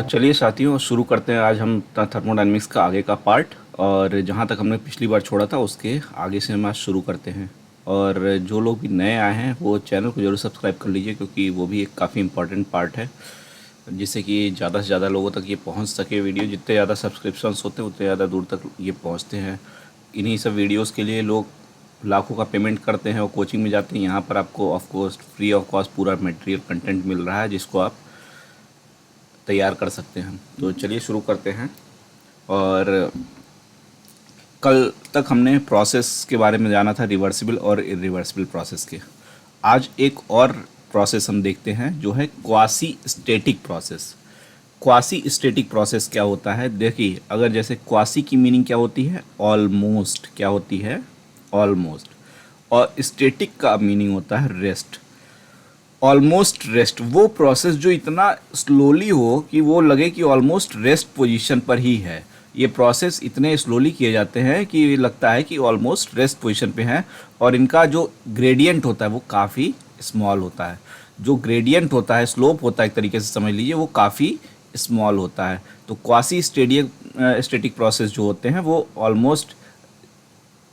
चलिए साथियों, शुरू करते हैं। आज हम थर्मोडायनेमिक्स का आगे का पार्ट, और जहाँ तक हमने पिछली बार छोड़ा था उसके आगे से हम आज शुरू करते हैं। और जो लोग भी नए आए हैं वो चैनल को ज़रूर सब्सक्राइब कर लीजिए, क्योंकि वो भी एक काफ़ी इम्पोर्टेंट पार्ट है, जिससे कि ज़्यादा से ज़्यादा लोगों तक ये पहुँच सके। वीडियो जितने ज़्यादा सब्सक्रिप्शंस होते हैं उतने ज़्यादा दूर तक ये पहुँचते हैं। इन्हीं सब वीडियोज़ के लिए लोग लाखों का पेमेंट करते हैं और कोचिंग में जाते हैं। यहाँ पर आपको of cost, free of cost पूरा मटेरियल कंटेंट मिल रहा है, जिसको आप तैयार कर सकते हैं। तो चलिए शुरू करते हैं। और कल तक हमने प्रोसेस के बारे में जाना था, रिवर्सिबल और इरिवर्सिबल प्रोसेस के। आज एक और प्रोसेस हम देखते हैं, जो है quasi static process. Quasi static process क्या होता है? देखिए, अगर जैसे क्वासी की मीनिंग क्या होती है? ऑलमोस्ट। क्या होती है? ऑलमोस्ट। और स्टैटिक का मीनिंग होता है रेस्ट। ऑलमोस्ट रेस्ट, वो प्रोसेस जो इतना स्लोली हो कि वो लगे कि ऑलमोस्ट रेस्ट पोजीशन पर ही है। ये प्रोसेस इतने स्लोली किए जाते हैं कि लगता है कि ऑलमोस्ट रेस्ट पोजीशन पे हैं। और इनका जो ग्रेडियंट होता है वो काफ़ी स्मॉल होता है। जो ग्रेडियंट होता है, स्लोप होता है, एक तरीके से समझ लीजिए, वो काफ़ी स्मॉल होता है। तो क्वासी स्टैटिक प्रोसेस जो होते हैं वो ऑलमोस्ट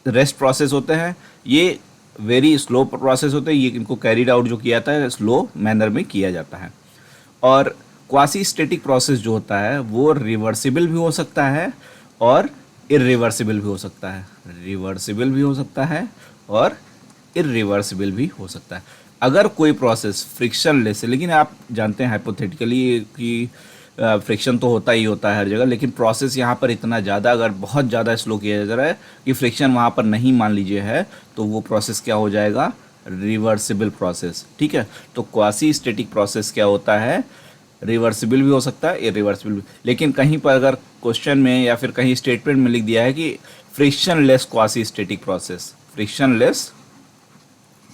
रेस्ट प्रोसेस होते हैं। ये वेरी स्लो प्रोसेस होते हैं। ये इनको कैरीड आउट जो किया जाता है स्लो मैनर में किया जाता है। और क्वासी स्टैटिक प्रोसेस जो होता है वो रिवर्सिबल भी हो सकता है और इरिवर्सिबल भी हो सकता है। रिवर्सिबल भी हो सकता है और इरिवर्सिबल भी हो सकता है। अगर कोई प्रोसेस फ्रिक्शनलेस है, लेकिन आप जानते हैं हाइपोथेटिकली कि फ्रिक्शन तो होता ही होता है हर जगह, लेकिन प्रोसेस यहाँ पर इतना ज़्यादा, अगर बहुत ज़्यादा स्लो किया जा रहा है कि फ्रिक्शन वहाँ पर नहीं मान लीजिए है, तो वो प्रोसेस क्या हो जाएगा? Reversible process. ठीक है। तो क्वासी स्टैटिक प्रोसेस क्या होता है? रिवर्सिबल भी हो सकता है, इरिवर्सिबल भी। लेकिन कहीं पर अगर क्वेश्चन में या फिर कहीं स्टेटमेंट में लिख दिया है कि frictionless quasi static process, frictionless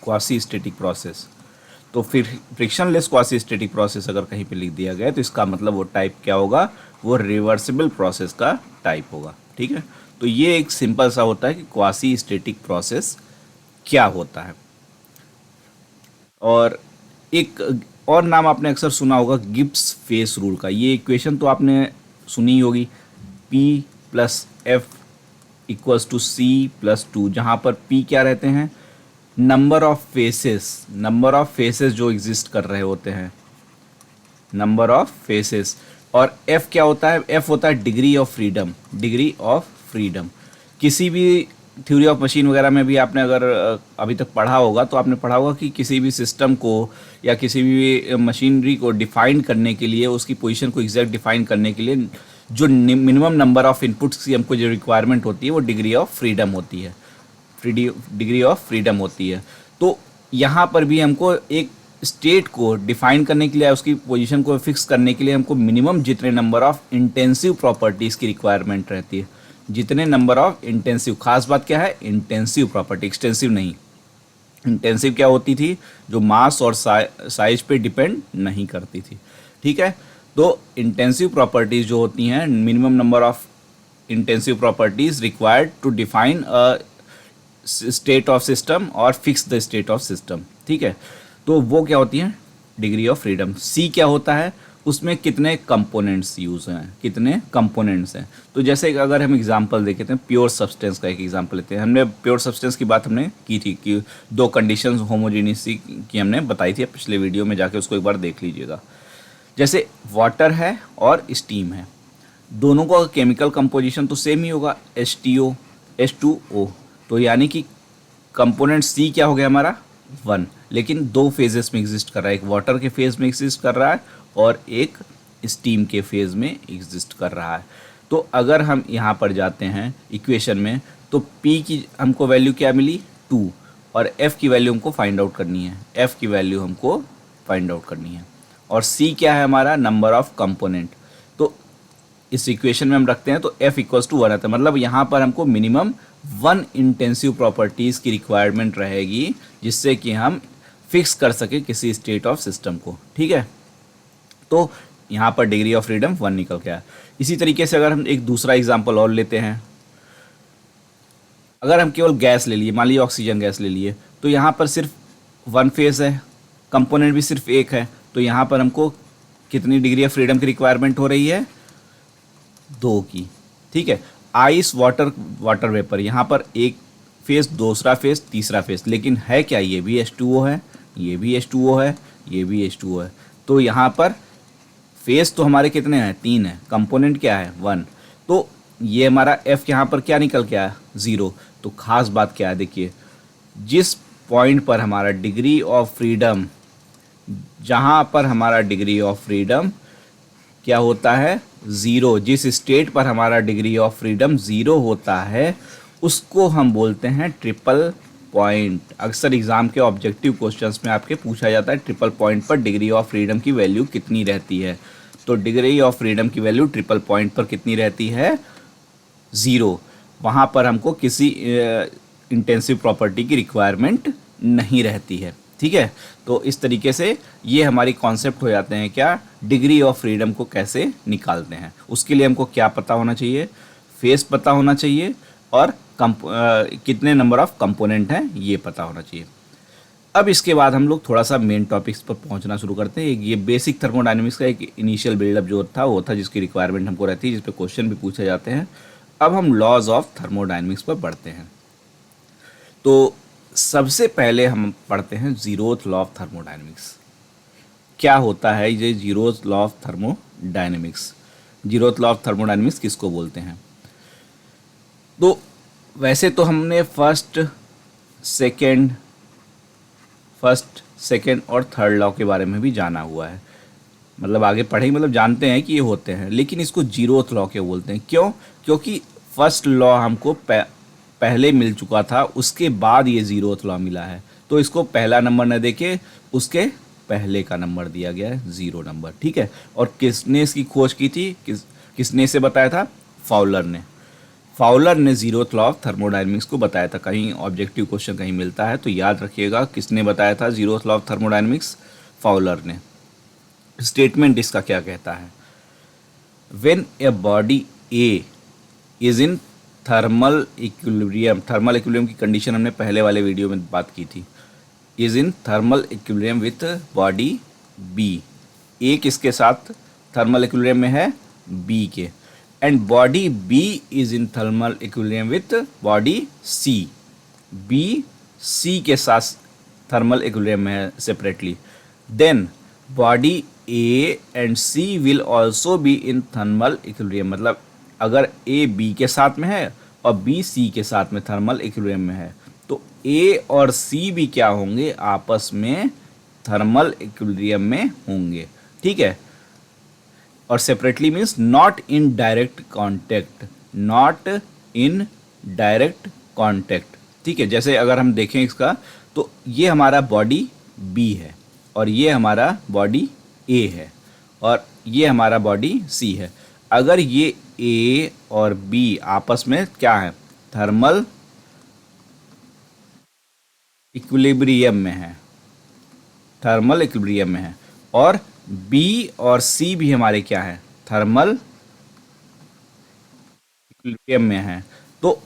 quasi static process, तो फिर फ्रिक्शनलेस क्वासी स्टैटिक प्रोसेस अगर कहीं पे लिख दिया गया तो इसका मतलब वो टाइप क्या होगा? वो रिवर्सिबल प्रोसेस का टाइप होगा। ठीक है। तो ये एक सिंपल सा होता है कि क्वासी स्टैटिक प्रोसेस क्या होता है। और एक और नाम आपने अक्सर सुना होगा, गिब्स फेस रूल का। ये इक्वेशन तो आपने सुनी होगी, P plus F equals to C plus two, जहाँ पर P क्या रहते हैं? नंबर ऑफ फेसेस जो एग्जिस्ट कर रहे होते हैं, नंबर ऑफ फेसेस। और F क्या होता है? F होता है degree of freedom. Degree of freedom किसी भी थ्योरी ऑफ मशीन वगैरह में भी आपने अगर अभी तक पढ़ा होगा तो आपने पढ़ा होगा कि किसी भी सिस्टम को या किसी भी मशीनरी को डिफाइन करने के लिए, उसकी पोजीशन को एग्जैक्ट डिफाइन करने के लिए जो मिनिमम नंबर ऑफ इनपुट्स की हमको जो रिक्वायरमेंट होती है वो डिग्री ऑफ फ्रीडम होती है। डिग्री ऑफ फ्रीडम होती है। तो यहाँ पर भी हमको एक स्टेट को डिफाइन करने के लिए, उसकी पोजीशन को फिक्स करने के लिए हमको मिनिमम जितने नंबर ऑफ इंटेंसिव प्रॉपर्टीज़ की रिक्वायरमेंट रहती है, जितने नंबर ऑफ इंटेंसिव, खास बात क्या है? इंटेंसिव प्रॉपर्टी, एक्सटेंसिव नहीं। इंटेंसिव क्या होती थी? जो मास और साइज पे डिपेंड नहीं करती थी। ठीक है। तो इंटेंसिव प्रॉपर्टीज़ जो होती हैं, minimum number of intensive properties required to define a state of system और fix the state of system. ठीक है। तो वो क्या होती हैं? Degree of freedom. सी क्या होता है? उसमें कितने कंपोनेंट्स यूज़ हैं, कितने कंपोनेंट्स हैं। तो जैसे अगर हम एग्जांपल देखें तो प्योर सब्सटेंस का एक एग्जांपल लेते हैं। हमने प्योर सब्सटेंस की बात हमने की थी कि दो कंडीशंस होमोजेनिटी की हमने बताई थी पिछले वीडियो में, जाके उसको एक बार देख लीजिएगा। जैसे वाटर है और स्टीम है, दोनों का केमिकल कंपोजिशन तो सेम ही होगा, H2O H2O। तो यानी कि कंपोनेंट सी क्या हो गया हमारा? 1, लेकिन दो फेजेस में एग्जिस्ट कर रहा है। एक वाटर के फेज में एग्जिस्ट कर रहा है और एक स्टीम के फेज में एग्जिस्ट कर रहा है। तो अगर हम यहाँ पर जाते हैं इक्वेशन में, तो P की हमको वैल्यू क्या मिली? 2, और F की वैल्यू हमको फाइंड आउट करनी है। F की वैल्यू हमको फाइंड आउट करनी है। और C क्या है हमारा? Number of component. तो इस इक्वेशन में हम रखते हैं तो F इक्वल्स टू 1 आता है। मतलब यहाँ पर हमको मिनिमम 1 इंटेंसिव प्रॉपर्टीज़ की रिक्वायरमेंट रहेगी, जिससे कि हम फिक्स कर सके किसी स्टेट ऑफ सिस्टम को। ठीक है। तो यहाँ पर डिग्री ऑफ फ्रीडम 1 निकल के आया। इसी तरीके से अगर हम एक दूसरा एग्जांपल और लेते हैं, अगर हम केवल गैस ले लिए, मान लीजिए ऑक्सीजन गैस ले लिए, तो यहाँ पर सिर्फ 1 फेज है, कंपोनेंट भी सिर्फ एक है। तो यहाँ पर हमको कितनी डिग्री ऑफ फ्रीडम की रिक्वायरमेंट हो रही है, 2 की। ठीक है, आइस वाटर वाटर वेपर, यहाँ पर एक फेस, दूसरा फेस, तीसरा फेस, लेकिन है क्या, ये भी H2O है, ये भी H2O है, ये भी H2O है। तो यहाँ पर फेस तो हमारे कितने हैं, 3 है, कंपोनेंट क्या है, 1। तो ये हमारा F यहाँ पर क्या निकल के आया, 0। तो खास बात क्या है, देखिए जिस पॉइंट पर हमारा डिग्री ऑफ फ्रीडम, जहाँ पर हमारा डिग्री ऑफ फ्रीडम क्या होता है, 0, जिस स्टेट पर हमारा डिग्री ऑफ फ्रीडम 0 होता है उसको हम बोलते हैं ट्रिपल पॉइंट। अक्सर एग्जाम के ऑब्जेक्टिव क्वेश्चंस में आपके पूछा जाता है ट्रिपल पॉइंट पर डिग्री ऑफ फ्रीडम की वैल्यू कितनी रहती है। तो डिग्री ऑफ फ्रीडम की वैल्यू ट्रिपल पॉइंट पर कितनी रहती है, 0। वहाँ पर हमको किसी इंटेंसिव प्रॉपर्टी की रिक्वायरमेंट नहीं रहती है। ठीक है, तो इस तरीके से ये हमारी कॉन्सेप्ट हो जाते हैं क्या, डिग्री ऑफ फ्रीडम को कैसे निकालते हैं। उसके लिए हमको क्या पता होना चाहिए, फेस पता होना चाहिए और कितने नंबर ऑफ कंपोनेंट हैं ये पता होना चाहिए। अब इसके बाद हम लोग थोड़ा सा मेन टॉपिक्स पर पहुंचना शुरू करते हैं। ये बेसिक थर्मोडायनेमिक्स का एक इनिशियल बिल्डअप जो था वो था, जिसकी रिक्वायरमेंट हमको रहती है, जिस पे क्वेश्चन भी पूछे जाते हैं। अब हम लॉज ऑफ थर्मोडायनेमिक्स पर बढ़ते हैं। तो सबसे पहले हम पढ़ते हैं जीरोथ लॉ ऑफ थर्मोडायनेमिक्स। क्या होता है ये zeroth law of thermodynamics, zeroth law of thermodynamics किसको बोलते हैं। तो वैसे तो हमने फर्स्ट, सेकंड और थर्ड लॉ के बारे में भी जाना हुआ है, मतलब आगे पढ़ेंगे, मतलब जानते हैं कि ये होते हैं, लेकिन इसको जीरोथ लॉ क्यों बोलते हैं, क्यों, क्योंकि फर्स्ट लॉ हमको पहले मिल चुका था, उसके बाद ये जीरोथ लॉ मिला है, तो इसको पहला नंबर न देके उसके पहले का नंबर दिया गया है, 0 नंबर। ठीक है, और किसने इसकी खोज की थी, किसने इसे बताया था, फाउलर ने जीरोथ लॉ ऑफ थर्मोडायनेमिक्स को बताया था। कहीं ऑब्जेक्टिव क्वेश्चन कहीं मिलता है तो याद रखिएगा किसने बताया था zeroth law of thermodynamics, Fowler ने। स्टेटमेंट इसका क्या कहता है, when a body A is in thermal equilibrium की कंडीशन हमने पहले वाले वीडियो में बात की थी, is in thermal equilibrium with body B, A किसके साथ थर्मल इक्विलिब्रियम में है, बी के, and body B is in thermal equilibrium with body C, B C के साथ थर्मल इक्विलिब्रियम में है separately, then body A and C will also be in thermal equilibrium, मतलब अगर ए बी के साथ में है और बी सी के साथ में थर्मल इक्विलिब्रियम में है, तो ए और सी भी क्या होंगे, आपस में थर्मल इक्विलिब्रियम में होंगे। ठीक है, और separately means not in direct contact, not in direct contact. ठीक है, जैसे अगर हम देखें इसका, तो ये हमारा बॉडी बी है और ये हमारा बॉडी ए है और ये हमारा बॉडी सी है। अगर ये ए और बी आपस में क्या है, थर्मल इक्विलिब्रियम में है, थर्मल इक्विलिब्रियम में है, और बी और सी भी हमारे क्या है, थर्मल इक्विलिब्रियम में है, तो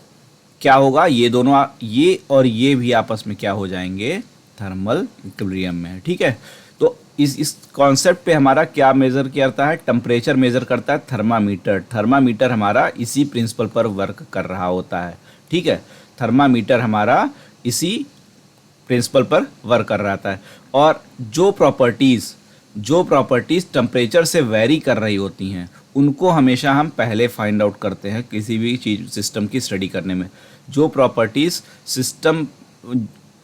क्या होगा, ये दोनों, ये और ये भी आपस में क्या हो जाएंगे, थर्मल इक्विलिब्रियम में है। ठीक है, तो इस कॉन्सेप्ट पे हमारा क्या मेज़र करता है, टेम्परेचर मेज़र करता है थर्मामीटर। थर्मामीटर हमारा इसी प्रिंसिपल पर वर्क कर रहा होता है। ठीक है, थर्मामीटर हमारा इसी प्रिंसिपल पर वर्क कर रहा था, और जो प्रॉपर्टीज़ टेम्परेचर से वेरी कर रही होती हैं उनको हमेशा हम पहले फाइंड आउट करते हैं किसी भी चीज़ सिस्टम की स्टडी करने में। जो प्रॉपर्टीज़ सिस्टम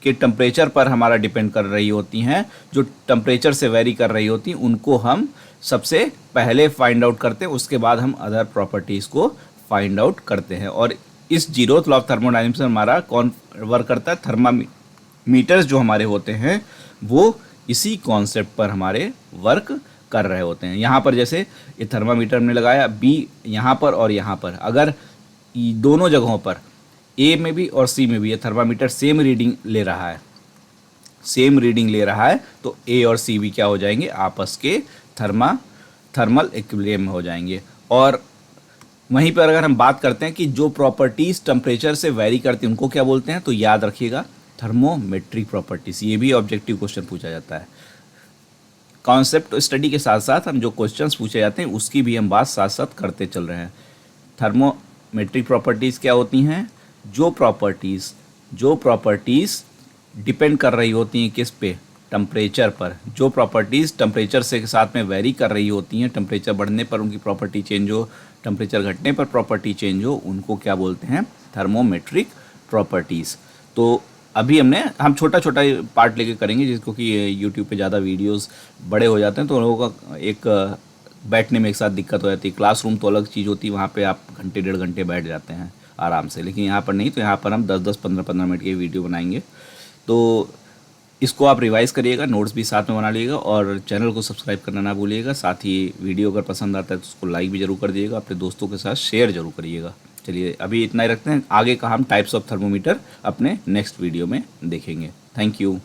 के टेम्परेचर पर हमारा डिपेंड कर रही होती हैं, जो टेम्परेचर से वेरी कर रही होती हैं, उनको हम सबसे पहले फाइंड आउट करते हैं, उसके बाद हम अदर प्रॉपर्टीज़ को फाइंड आउट करते हैं। और इस जीरोथ लॉ ऑफ थर्मोडायनेमिक्स में हमारा कौन वर्क करता है, थर्मामीटर्स जो हमारे होते हैं वो इसी कॉन्सेप्ट पर हमारे वर्क कर रहे होते हैं। यहाँ पर जैसे ये थर्मामीटर हमने लगाया बी यहाँ पर और यहाँ पर, अगर दोनों जगहों पर ए में भी और सी में भी ये थर्मामीटर सेम रीडिंग ले रहा है, तो ए और सी भी क्या हो जाएंगे, आपस के थर्मल इक्विलिब्रियम में हो जाएंगे। और वहीं पर अगर हम बात करते हैं कि जो प्रॉपर्टीज़ टेम्परेचर से वेरी करती हैं उनको क्या बोलते हैं, तो याद रखिएगा थर्मोमेट्रिक प्रॉपर्टीज़। ये भी ऑब्जेक्टिव क्वेश्चन पूछा जाता है। कॉन्सेप्ट स्टडी के साथ साथ हम जो क्वेश्चंस पूछे जाते हैं उसकी भी हम बात साथ साथ करते चल रहे हैं। थर्मोमेट्रिक प्रॉपर्टीज़ क्या होती हैं? जो प्रॉपर्टीज़ डिपेंड कर रही होती हैं किस पे? टेम्परेचर पर। जो प्रॉपर्टीज़ टेम्परेचर से के साथ में वेरी कर रही होती हैं, टेम्परेचर बढ़ने पर उनकी प्रॉपर्टी चेंज हो, टेम्परेचर घटने पर प्रॉपर्टी चेंज हो, उनको क्या बोलते हैं? Thermometric properties. तो अभी हम छोटा छोटा पार्ट लेके करेंगे, जिसको कि यूट्यूब पे ज़्यादा वीडियोस बड़े हो जाते हैं तो उन लोगों का एक बैठने में एक साथ दिक्कत हो जाती है। क्लासरूम तो अलग चीज़ होती है, वहाँ पे आप घंटे 1.5 घंटे बैठ जाते हैं आराम से, लेकिन यहाँ पर नहीं। तो यहाँ पर हम 10-10, 15-15 मिनट की वीडियो बनाएंगे। तो इसको आप रिवाइज़ करिएगा, नोट्स भी साथ में बना लीजिएगा और चैनल को सब्सक्राइब करना ना भूलिएगा। साथ ही वीडियो अगर पसंद आता है तो उसको लाइक भी ज़रूर कर दीजिएगा, अपने दोस्तों के साथ शेयर ज़रूर करिएगा। चलिए अभी इतना ही रखते हैं, आगे का हम टाइप्स ऑफ थर्मोमीटर अपने नेक्स्ट वीडियो में देखेंगे। Thank you.